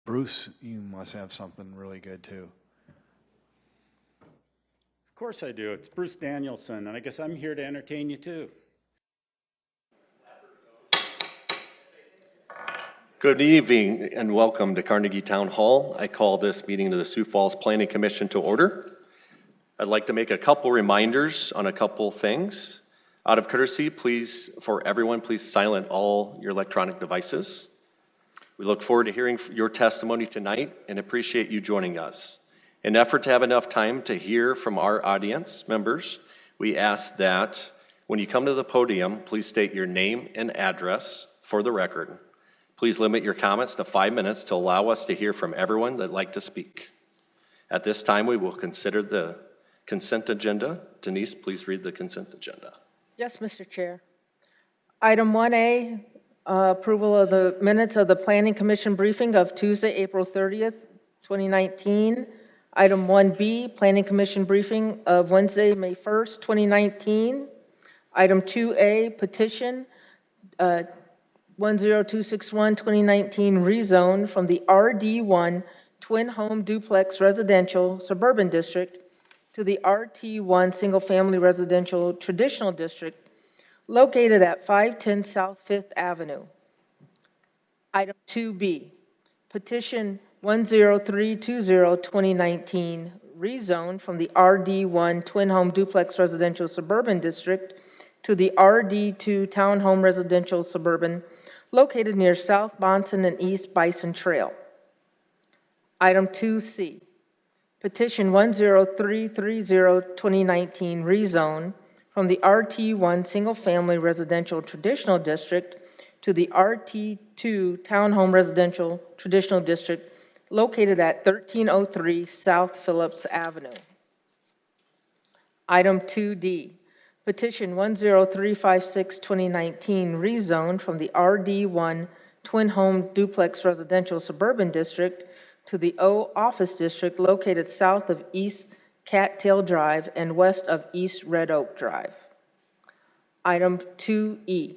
Bruce, you must have something really good too. Of course I do. It's Bruce Danielson, and I guess I'm here to entertain you too. Good evening and welcome to Carnegie Town Hall. I call this meeting of the Sioux Falls Planning Commission to order. I'd like to make a couple reminders on a couple things. Out of courtesy, please, for everyone, please silent all your electronic devices. We look forward to hearing your testimony tonight and appreciate you joining us. In an effort to have enough time to hear from our audience members, we ask that when you come to the podium, please state your name and address for the record. Please limit your comments to 5 minutes to allow us to hear from everyone that'd like to speak. At this time, we will consider the consent agenda. Denise, please read the consent agenda. Yes, Mr. Chair. Item 1A, approval of the minutes of the Planning Commission briefing of Tuesday, April 30th, 2019. Item 1B, Planning Commission briefing of Wednesday, May 1st, 2019. Item 2A, petition 10261 2019 rezone from the RD1 Twin Home Duplex Residential Suburban District to the RT1 Single Family Residential Traditional District located at 510 South 5th Avenue. Item 2B, petition 10320 2019 rezone from the RD1 Twin Home Duplex Residential Suburban District to the RD2 Townhome Residential Suburban located near South Bonson and East Bison Trail. Item 2C, petition 10330 2019 rezone from the RT1 Single Family Residential Traditional District to the RT2 Townhome Residential Traditional District located at 1303 South Phillips Avenue. Item 2D, petition 10356 2019 rezone from the RD1 Twin Home Duplex Residential Suburban District to the O Office District located south of East Cattail Drive and west of East Red Oak Drive. Item 2E,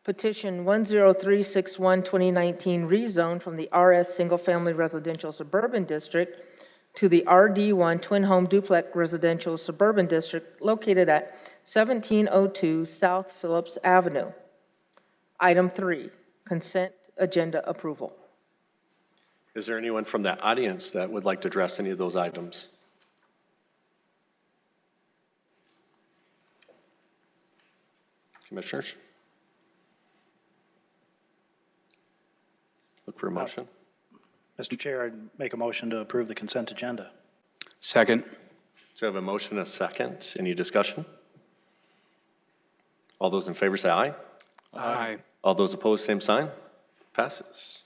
petition 10361 2019 rezone from the RS Single Family Residential Suburban District to the RD1 Twin Home Duplex Residential Suburban District located at 1702 South Phillips Avenue. Item 3, consent agenda approval. Is there anyone from the audience that would like to address any of those items? Commissioners? Look for a motion. Mr. Chair, I'd make a motion to approve the consent agenda. Second. So I have a motion and a second. Any discussion? All those in favor say aye. Aye. All those opposed, same sign. Passes.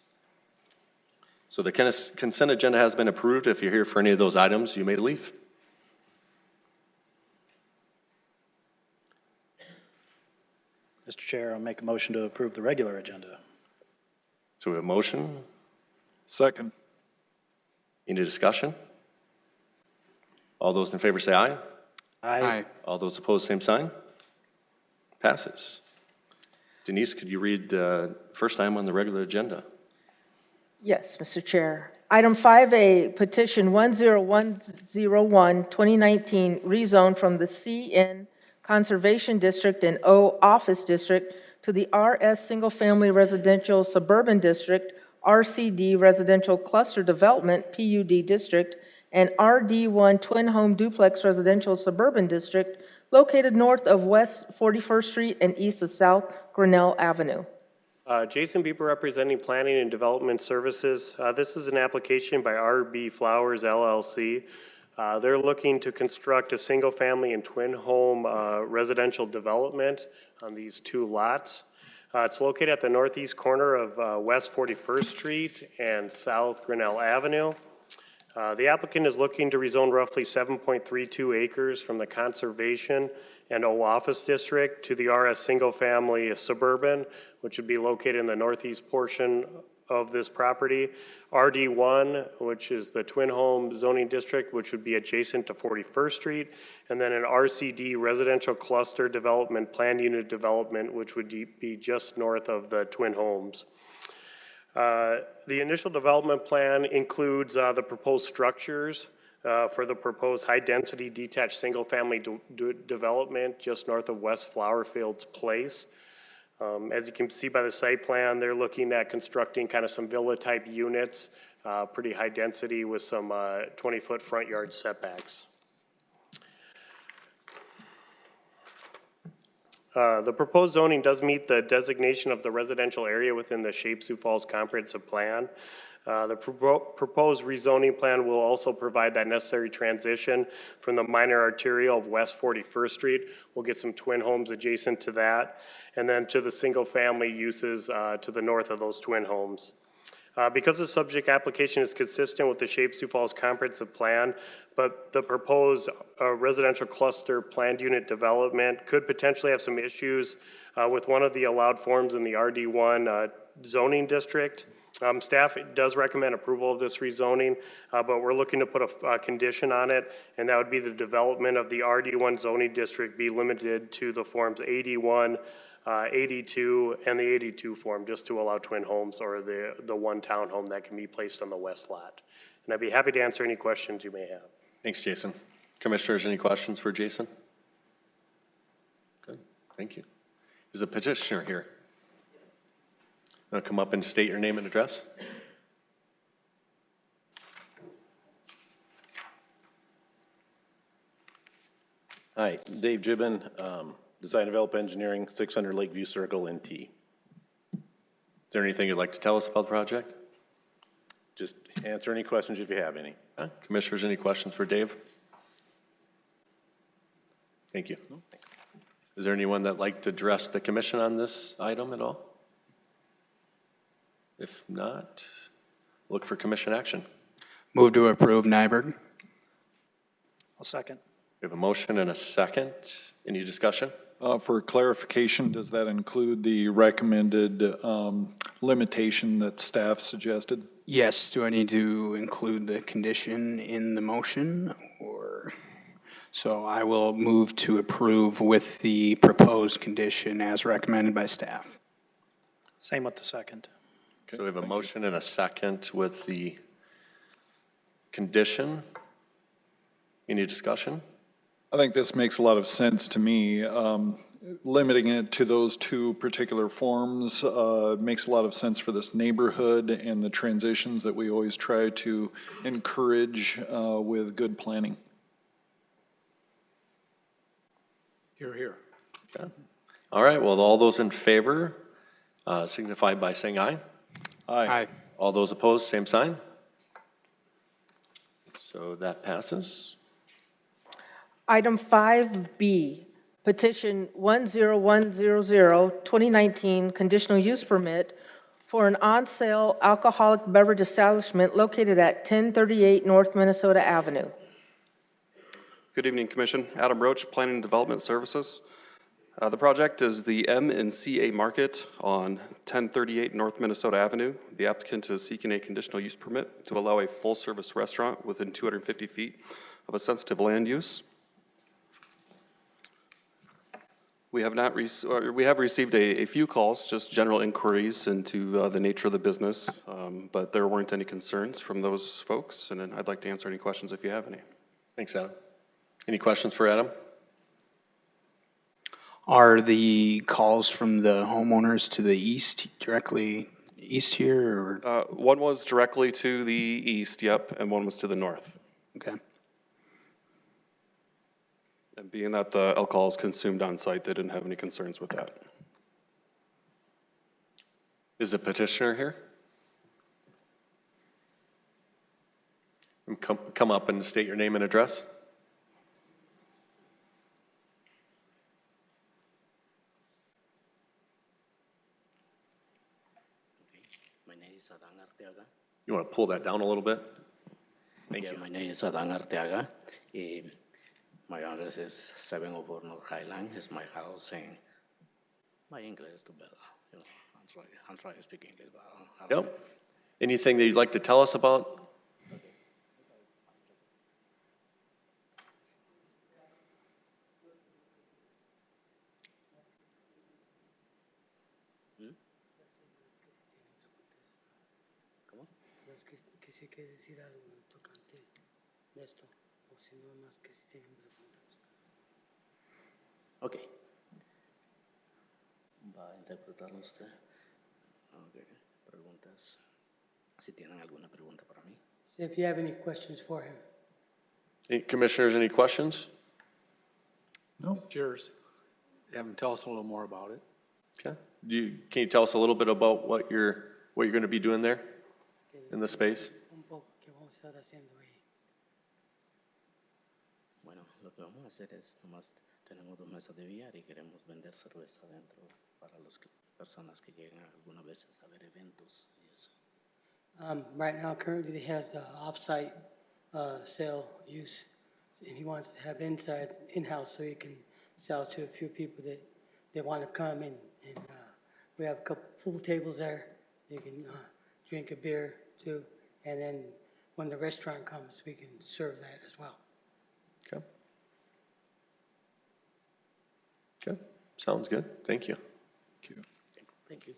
So the consent agenda has been approved. If you're here for any of those items, you may leave. Mr. Chair, I'll make a motion to approve the regular agenda. So we have a motion. Second. Any discussion? All those in favor say aye. Aye. All those opposed, same sign. Passes. Denise, could you read the first item on the regular agenda? Yes, Mr. Chair. Item 5A, petition 10101 2019 rezone from the CN Conservation District and O Office District to the RS Single Family Residential Suburban District, RCD Residential Cluster Development PUD District, and RD1 Twin Home Duplex Residential Suburban District located north of West 41st Street and east of South Grinnell Avenue. Jason Bieber representing Planning and Development Services. This is an application by RB Flowers LLC. They're looking to construct a single family and twin home residential development on these two lots. It's located at the northeast corner of West 41st Street and South Grinnell Avenue. The applicant is looking to rezone roughly 7.32 acres from the Conservation and O Office District to the RS Single Family Suburban, which would be located in the northeast portion of this property. RD1, which is the Twin Home Zoning District, which would be adjacent to 41st Street, and then an RCD Residential Cluster Development Planned Unit Development, which would be just north of the Twin Homes. The initial development plan includes the proposed structures for the proposed high-density detached single-family development just north of West Flowerfields Place. As you can see by the site plan, they're looking at constructing kind of some villa-type units, pretty high density with some 20-foot front yard setbacks. The proposed zoning does meet the designation of the residential area within the Sioux Falls Comprehensive Plan. The proposed rezoning plan will also provide that necessary transition from the minor arterial of West 41st Street. We'll get some twin homes adjacent to that, and then to the single-family uses to the north of those twin homes. Because the subject application is consistent with the Sioux Falls Comprehensive Plan, but the proposed residential cluster planned unit development could potentially have some issues with one of the allowed forms in the RD1 zoning district. Staff does recommend approval of this rezoning, but we're looking to put a condition on it, and that would be the development of the RD1 zoning district be limited to the forms 81, 82, and the 82 form, just to allow twin homes or the one townhome that can be placed on the west lot. And I'd be happy to answer any questions you may have. Thanks, Jason. Commissioners, any questions for Jason? Good, thank you. Is the petitioner here? Want to come up and state your name and address? Hi, Dave Gibbon, Design Develop Engineering, 600 Lakeview Circle, NT. Is there anything you'd like to tell us about the project? Just answer any questions if you have any. Commissioners, any questions for Dave? Thank you. Is there anyone that'd like to address the commission on this item at all? If not, look for commission action. Move to approve Nyberg. I'll second. We have a motion and a second. Any discussion? For clarification, does that include the recommended limitation that staff suggested? Yes, do I need to include the condition in the motion, or? So I will move to approve with the proposed condition as recommended by staff. Same with the second. So we have a motion and a second with the condition. Any discussion? I think this makes a lot of sense to me. Limiting it to those two particular forms makes a lot of sense for this neighborhood and the transitions that we always try to encourage with good planning. Here. Okay. All right, well, all those in favor signify by saying aye. Aye. All those opposed, same sign. So that passes. Item 5B, petition 10100, 2019, conditional use permit for an on-sale alcoholic beverage establishment located at 1038 North Minnesota Avenue. Good evening, Commission. Adam Roach, Planning and Development Services. The project is the M&CA Market on 1038 North Minnesota Avenue. The applicant is seeking a conditional use permit to allow a full-service restaurant within 250 feet of a sensitive land use. We have received a few calls, just general inquiries into the nature of the business, but there weren't any concerns from those folks, and I'd like to answer any questions if you have any. Thanks, Adam. Any questions for Adam? Are the calls from the homeowners to the east, directly east here, or? One was directly to the east, yep, and one was to the north. Okay. And being that the alcohol is consumed on site, they didn't have any concerns with that. Is the petitioner here? Come up and state your name and address. My name is Adán Arteaga. You want to pull that down a little bit? Thank you. My name is Adán Arteaga. My address is 704 North Highland. It's my house, and my English is too bad. You know, I'm trying to speak English, but I don't know. Yep. Anything that you'd like to tell us about? si quiere decir algo tocante de esto, o si no, más que si tienen preguntas. Ok. ¿Va a interpretarlo usted? Ok. Preguntas. Si tienen alguna pregunta para mí. See if you have any questions for him. Any commissioners, any questions? Cheers. Have him tell us a little more about it. Okay. Can you tell us a little bit about what you're going to be doing there in the space? Un poco que vamos a estar haciendo ahí. Bueno, lo que vamos a hacer es, nomás tenemos 2 mesas de billar y queremos vender cerveza adentro para las personas que llegan algunas veces a ver eventos y eso. Right now, currently, he has the off-site sale use, and he wants to have inside, in-house, so he can sell to a few people that want to come in. And we have a couple full tables there. You can drink a beer too, and then when the restaurant comes, we can serve that as well. Okay. Okay. Sounds good. Thank you. Thank you.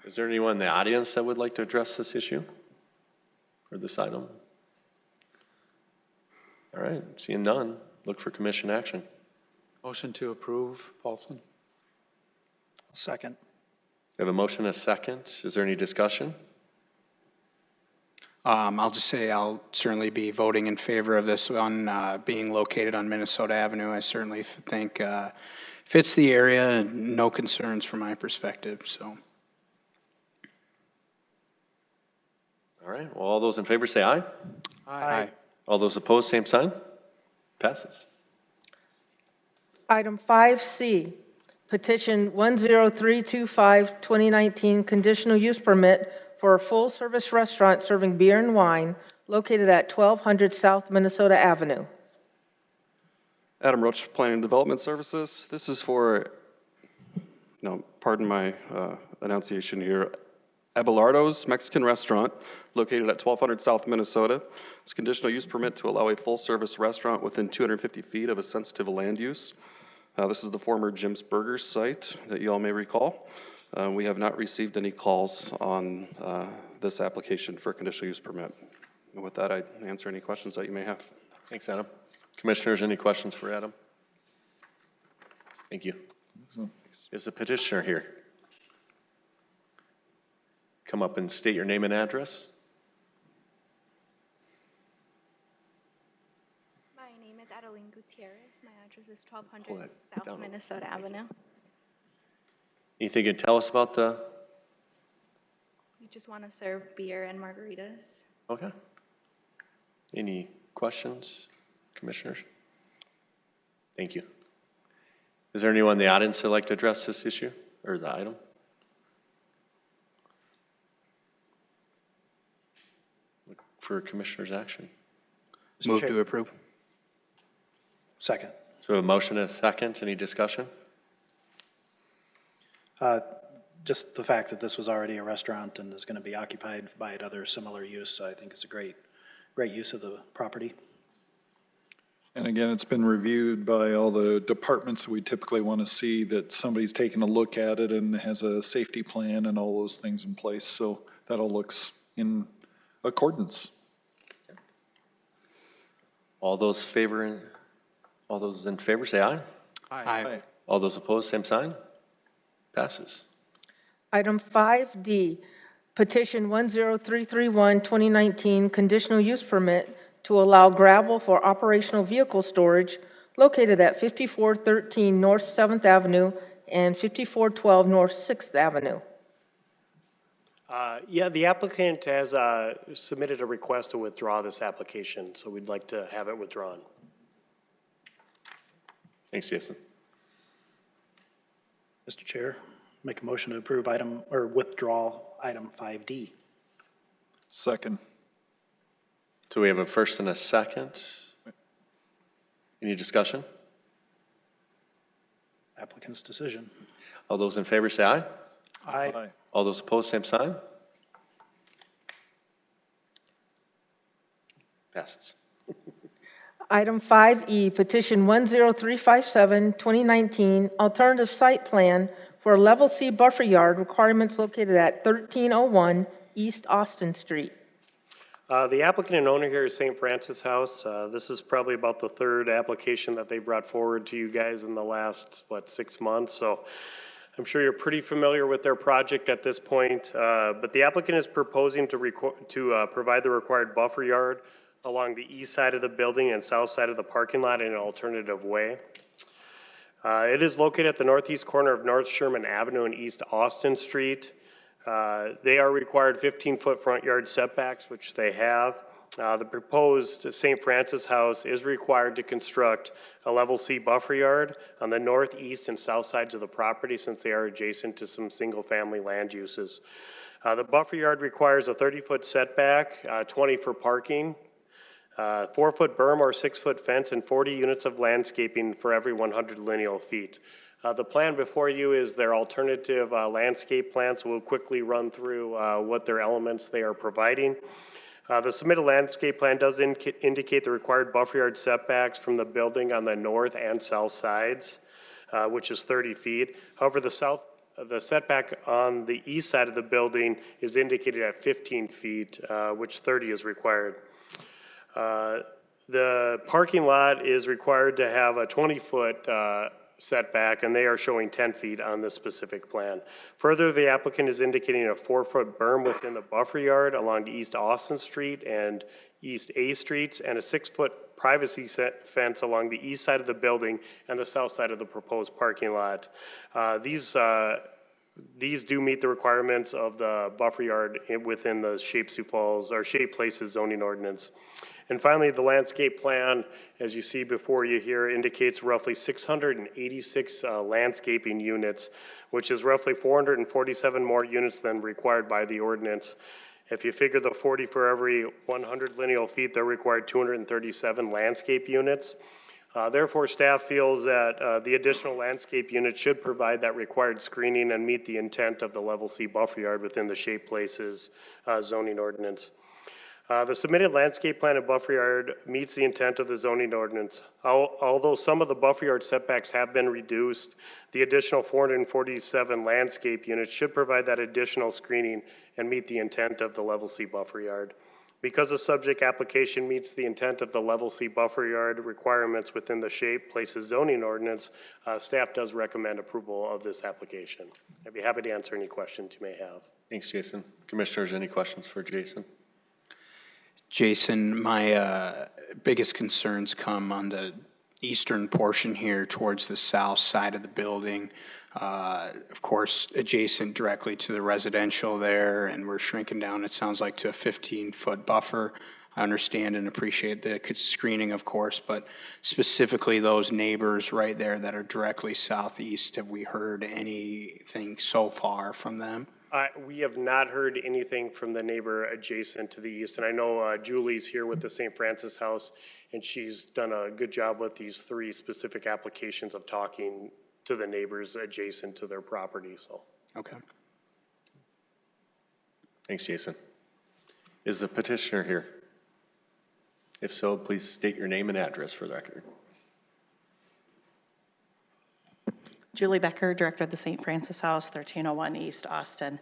Is there anyone in the audience that would like to address this issue or this item? All right, seeing none, look for commission action. Motion to approve, Paulson. Second. We have a motion and a second. Is there any discussion? I'll just say I'll certainly be voting in favor of this one being located on Minnesota Avenue. I certainly think fits the area and no concerns from my perspective, so. All right, well, all those in favor say aye. Aye. All those opposed, same sign. Passes. Item 5C, petition 10325, 2019, conditional use permit for a full-service restaurant serving beer and wine located at 1200 South Minnesota Avenue. Adam Roach, Planning and Development Services. This is for, no, pardon my enunciation here, Abelardo's Mexican Restaurant, located at 1200 South Minnesota. It's a conditional use permit to allow a full-service restaurant within 250 feet of a sensitive land use. This is the former Jim's Burgers site that you all may recall. We have not received any calls on this application for a conditional use permit. And with that, I answer any questions that you may have. Thanks, Adam. Commissioners, any questions for Adam? Thank you. Is the petitioner here? Come up and state your name and address. My name is Adeline Gutierrez. My address is Pull 1200 that South down. Minnesota Avenue. Anything you can tell us about the, We just want to serve beer and margaritas. okay. Any questions, commissioners? Thank you. Is there anyone in the audience that'd like to address this issue or the item? Look for commissioners' action. Move to approve. Second. So a motion and a second. Any discussion? Just the fact that this was already a restaurant and is going to be occupied by another similar use, I think it's a great use of the property. And again, it's been reviewed by all the departments that we typically want to see, that somebody's taken a look at it and has a safety plan and all those things in place. So that all looks in accordance. All those in favor say aye. Aye. All those opposed, same sign. Passes. Item 5D, petition 10331, 2019, conditional use permit to allow gravel for operational vehicle storage located at 5413 North 7th Avenue and 5412 North 6th Avenue. Yeah, the applicant has submitted a request to withdraw this application, so we'd like to have it withdrawn. Thanks, Jason. Mr. Chair, make a motion to approve withdraw item 5D. Second. So we have a first and a second. Any discussion? Applicant's decision. All those in favor say aye. Aye. All those opposed, same sign. Passes. Item 5E, petition 10357, 2019, alternative site plan for a level C buffer yard requirements located at 1301 East Austin Street. The applicant and owner here is St. Francis House. This is probably about the third application that they brought forward to you guys in the last, 6 months. So I'm sure you're pretty familiar with their project at this point. But the applicant is proposing to provide the required buffer yard along the east side of the building and south side of the parking lot in an alternative way. It is located at the northeast corner of North Sherman Avenue and East Austin Street. They are required 15-foot front yard setbacks, which they have. The proposed St. Francis House is required to construct a level C buffer yard on the northeast and south sides of the property since they are adjacent to some single-family land uses. The buffer yard requires a 30-foot setback, 20 for parking, 4-foot berm or 6-foot fence, and 40 units of landscaping for every 100 lineal feet. The plan before you is their alternative landscape plan, so we'll quickly run through what their elements they are providing. The submitted landscape plan does indicate the required buffer yard setbacks from the building on the north and south sides, which is 30 feet. However, the setback on the east side of the building is indicated at 15 feet, which 30 is required. The parking lot is required to have a 20-foot setback, and they are showing 10 feet on this specific plan. Further, the applicant is indicating a 4-foot berm within the buffer yard along the East Austin Street and East A Streets, and a 6-foot privacy fence along the east side of the building and the south side of the proposed parking lot. These do meet the requirements of the buffer yard within the Sioux Falls or Shape Places zoning ordinance. And finally, the landscape plan, as you see before you here, indicates roughly 686 landscaping units, which is roughly 447 more units than required by the ordinance. If you figure the 40 for every 100 lineal feet, they're required 237 landscape units. Therefore, staff feels that the additional landscape units should provide that required screening and meet the intent of the level C buffer yard within the Shape Places zoning ordinance. The submitted landscape plan and buffer yard meets the intent of the zoning ordinance. Although some of the buffer yard setbacks have been reduced, the additional 447 landscape units should provide that additional screening and meet the intent of the level C buffer yard. Because the subject application meets the intent of the level C buffer yard requirements within the Shape Places zoning ordinance, staff does recommend approval of this application. I'd be happy to answer any questions you may have. Thanks, Jason. Commissioners, any questions for Jason? Jason, my biggest concerns come on the eastern portion here towards the south side of the building. Of course, adjacent directly to the residential there, and we're shrinking down, it sounds like, to a 15-foot buffer. I understand and appreciate the screening, of course, but specifically those neighbors right there that are directly southeast, have we heard anything so far from them? We have not heard anything from the neighbor adjacent to the east, and I know Julie's here with the St. Francis House, and she's done a good job with these 3 specific applications of talking to the neighbors adjacent to their property. So. Okay. Thanks, Jason. Is the petitioner here? If so, please state your name and address for the record. Julie Becker, Director of the St. Francis House, 1301 East Austin.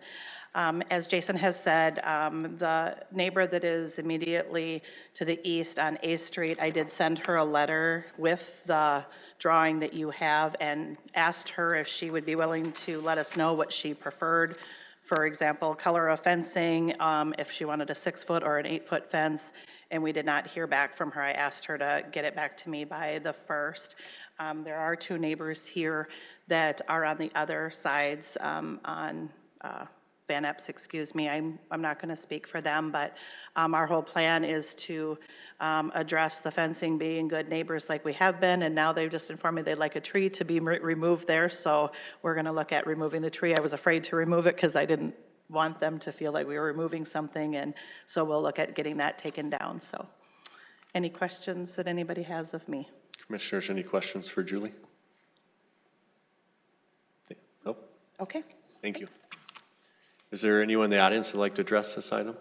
As Jason has said, the neighbor that is immediately to the east on A Street, I did send her a letter with the drawing that you have and asked her if she would be willing to let us know what she preferred. For example, color of fencing, if she wanted a 6-foot or an 8-foot fence, and we did not hear back from her. I asked her to get it back to me by the 1st. There are 2 neighbors here that are on the other sides on Van Epps, excuse me. I'm not going to speak for them, but our whole plan is to address the fencing, being good neighbors like we have been, and now they've just informed me they'd like a tree to be removed there, so we're going to look at removing the tree. I was afraid to remove it because I didn't want them to feel like we were removing something, and so we'll look at getting that taken down. So any questions that anybody has of me? Commissioners, any questions for Julie? Nope. Okay. Thank you. Is there anyone in the audience that'd like to address this item?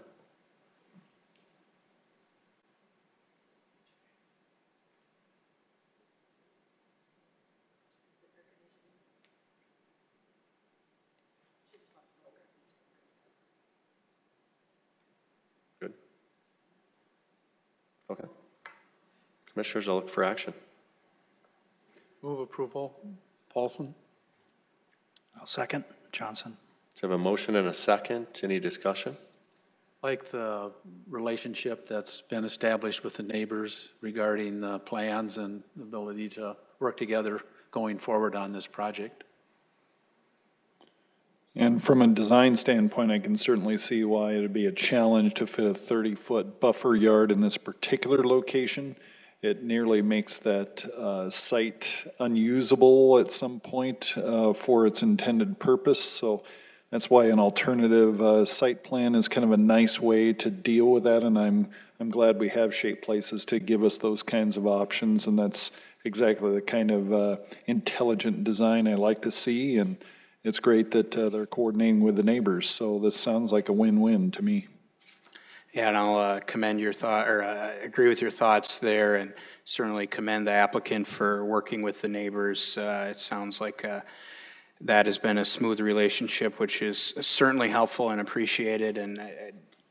Good. Commissioners, I'll look for action. Move approval, Paulson. I'll second, Johnson. So I have a motion and a second. Any discussion? Like the relationship that's been established with the neighbors regarding the plans and the ability to work together going forward on this project. And from a design standpoint, I can certainly see why it'd be a challenge to fit a 30-foot buffer yard in this particular location. It nearly makes that site unusable at some point for its intended purpose. So that's why an alternative site plan is kind of a nice way to deal with that. And I'm glad we have Shape Places to give us those kinds of options. And that's exactly the kind of intelligent design I like to see. And it's great that they're coordinating with the neighbors. So this sounds like a win-win to me. Yeah, and I'll commend your thought, or agree with your thoughts there, and certainly commend the applicant for working with the neighbors. It sounds like that has been a smooth relationship, which is certainly helpful and appreciated, and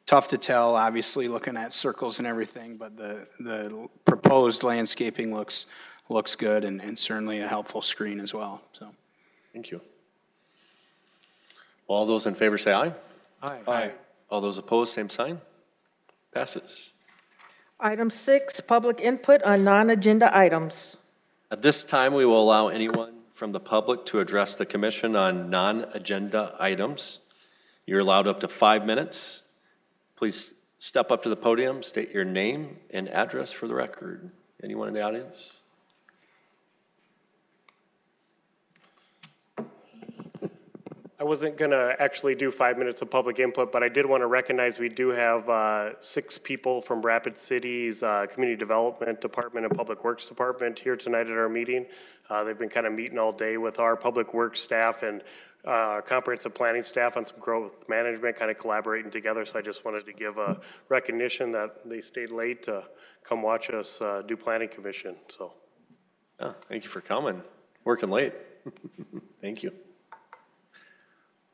tough to tell, obviously, looking at circles and everything, but the proposed landscaping looks good, and certainly a helpful screen as well, so. Thank you. All those in favor say aye. Aye. Aye. All those opposed, same sign. Passes. Item 6, public input on non-agenda items. At this time, we will allow anyone from the public to address the commission on non-agenda items. You're allowed up to 5 minutes. Please step up to the podium, state your name and address for the record. Anyone in the audience? I wasn't going to actually do 5 minutes of public input, but I did want to recognize we do have 6 people from Rapid City's Community Development Department and Public Works Department here tonight at our meeting. They've been kind of meeting all day with our Public Works staff and comprehensive planning staff on some growth management, kind of collaborating together. So I just wanted to give a recognition that they stayed late to come watch us do planning commission. So, Oh, thank you for coming. Working late. Thank you.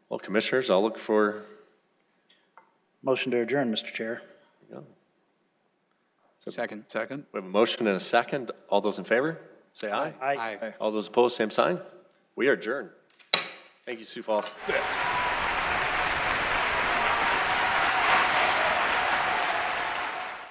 Well, commissioners, I'll look for. Motion to adjourn, Mr. Chair. Second. We have a motion and a second. All those in favor, say aye. Aye. All those opposed, same sign. We are adjourned. Thank you, Sioux Falls.